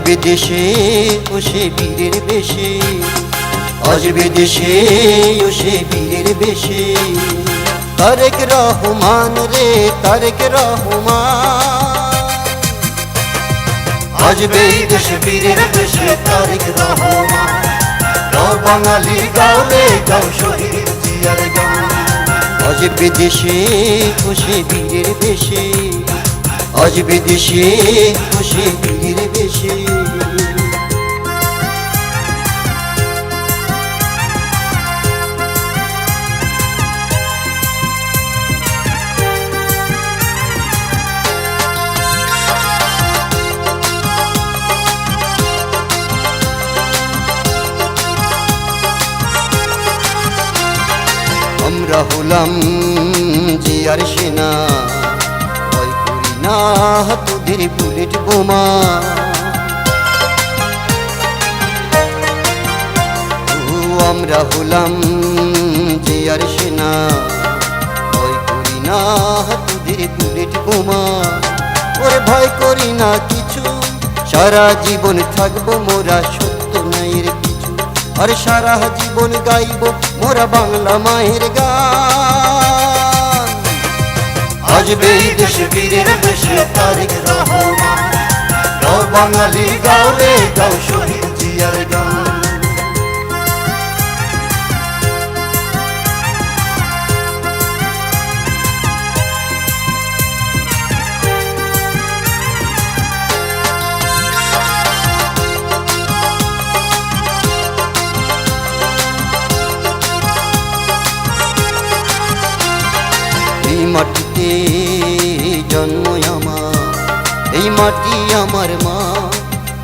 বিদেশে ও সে বীরের বেশে, আজ বিদেশে ও সে বীরের বেশে। তারেক রহমান রে তারেক রহমান, আজ বিদেশে বীরের বেশে তারেক রহমান। গাও বাঙালি গাও রে গাও শহীদ জিয়ার গান। আজ বিদেশে ও সে বীরের বেশে, আজ বিদেশে ও সে বীরের বেশে। আমরা হলাম জিয়ার সেনা, ভয় করি না তোদের বুলেট বোমা। আমরা হলাম জিয়ার সেনা, ভয় করি না তোদের বুলেট বোমা। ওরে ভয় করি না কিছু, সারা জীবন থাকবো মোরা সত্য ন্যায়ের পিছু। আর সারা জীবন গাইব মোরা বাংলা মায়ের গান। আজ বিদেশে বীরের বেশে তারেক রহমান। গাও বাঙালি গাও রে গাও শহীদ জিয়ার গান। এই মাটিতে জন্ম আমার, এই মাটি আমার মা।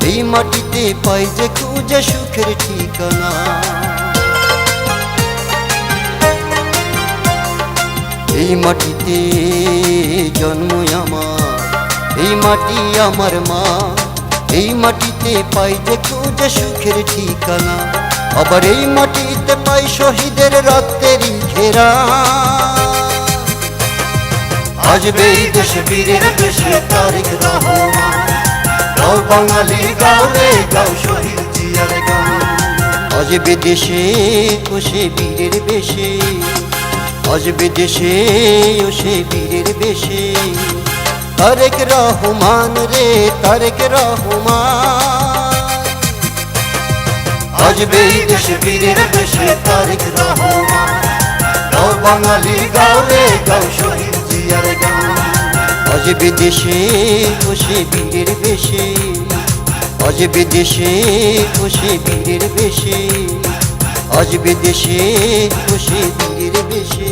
এই মাটিতে পাই যে খুঁজে সুখের ঠিকানা। এই মাটিতে জন্ম আমার, এই মাটি আমার মা। এই মাটিতে পাই যে খুঁজে সুখের ঠিকানা। আবার এই মাটিতে পাই শহীদের রক্তেরই ঘেরা। আজ বিদেশে বীরের বেশে তারেক রহমান। গাও বাঙালি গাও রে গাও শহীদ জিয়ার গান। আজ বিদেশে ও সে বীরের বেশে, আজ বিদেশে ও সে বীরের বেশে। তারেক রহমান রে তারেক রহমান, আজ বিদেশে বীরের বেশে তারেক রহমান। গাও বাঙালি গাও রে গাও শহীদ জিয়ার গান। আজ বিদেশে ও সে বীরের বেশে, আজ বিদেশে ও সে বীরের বেশে। আজ বিদেশে ও সে বীরের বেশে।